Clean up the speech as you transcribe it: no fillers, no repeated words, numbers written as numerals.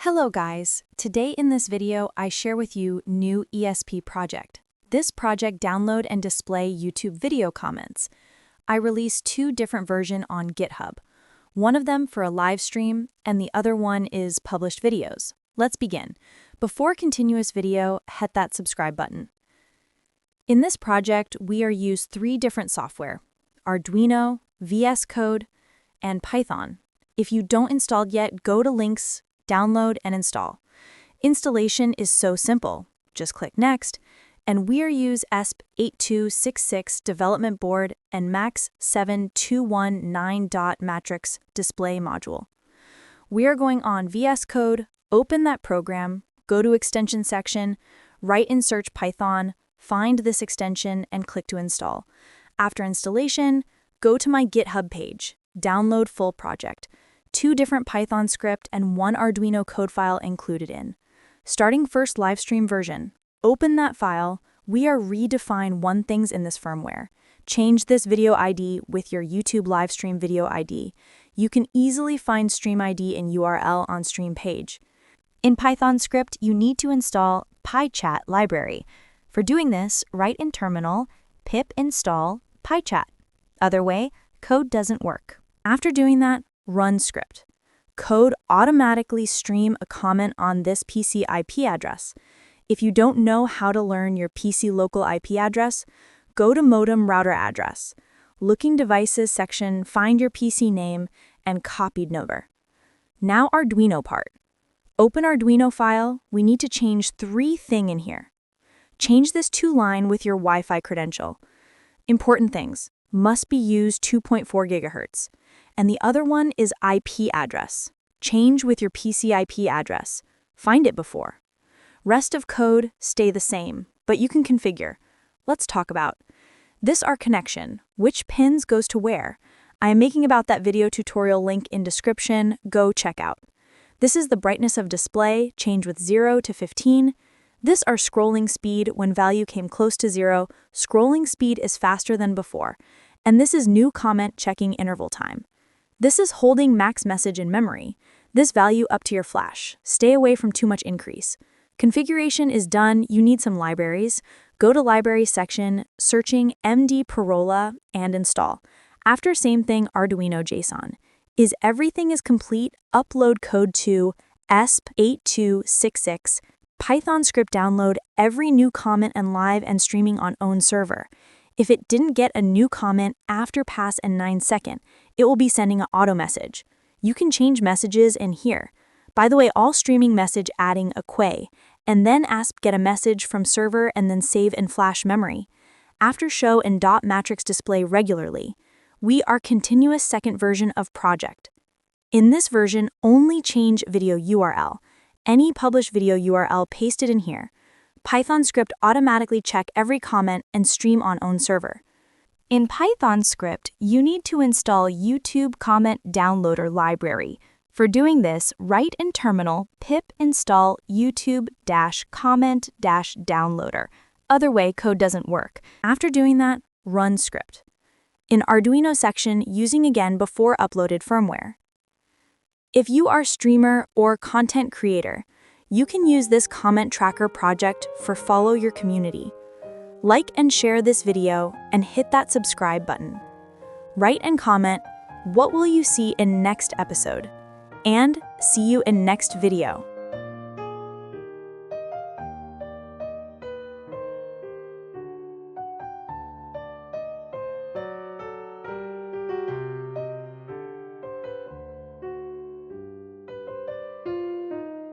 Hello guys, today in this video I share with you new ESP project. This project download and display YouTube video comments. I released two different versions on GitHub. One of them for a live stream and the other one is published videos. Let's begin. Before continuous video, hit that subscribe button. In this project, we are used three different software: Arduino, VS Code, and Python. If you don't installed yet, go to links, download, and install. Installation is so simple. Just click Next, and we are use ESP8266 development board and MAX7219.matrix display module. We are going on VS Code, open that program, go to extension section, write in search Python, find this extension, and click to install. After installation, go to my GitHub page, download full project. Two different Python script and one Arduino code file included in. Starting first live stream version. Open that file. We are redefine one things in this firmware. Change this video ID with your YouTube live stream video ID. You can easily find stream ID and URL on stream page. In Python script, you need to install PyChat library. For doing this, write in terminal pip install PyChat. Other way, code doesn't work. After doing that, run script. Code automatically stream a comment on this PC IP address. If you don't know how to learn your PC local IP address, go to modem router address. Looking devices section, find your PC name and copied number. Now Arduino part. Open Arduino file. We need to change three things in here. Change this to line with your Wi-Fi credential. Important things. Must be used 2.4 GHz. And the other one is IP address. Change with your PC IP address. Find it before. Rest of code stay the same, but you can configure. Let's talk about this our connection. Which pins goes to where? I am making about that video tutorial link in description. Go check out. This is the brightness of display, change with 0 to 15. This our scrolling speed when value came close to 0. Scrolling speed is faster than before. And this is new comment checking interval time. This is holding max message in memory. This value up to your flash. Stay away from too much increase. Configuration is done. You need some libraries. Go to library section, searching MD Parola and install. After same thing Arduino JSON. Is everything is complete, upload code to ESP8266. Python script download every new comment and live and streaming on own server. If it didn't get a new comment after pass in 9 seconds, it will be sending an auto message. You can change messages in here. By the way, all streaming message adding a quay, and then ASP get a message from server and then save in flash memory. After show in dot matrix display regularly. We are continuous second version of project. In this version, only change video URL. Any published video URL pasted in here. Python script automatically check every comment and stream on own server. In Python script, you need to install YouTube comment downloader library. For doing this, write in terminal pip install YouTube-comment-downloader. Other way, code doesn't work. After doing that, run script. In Arduino section, using again before uploaded firmware. If you are streamer or content creator, you can use this comment tracker project for follow your community. Like and share this video and hit that subscribe button. Write and comment, what will you see in next episode? And see you in next video.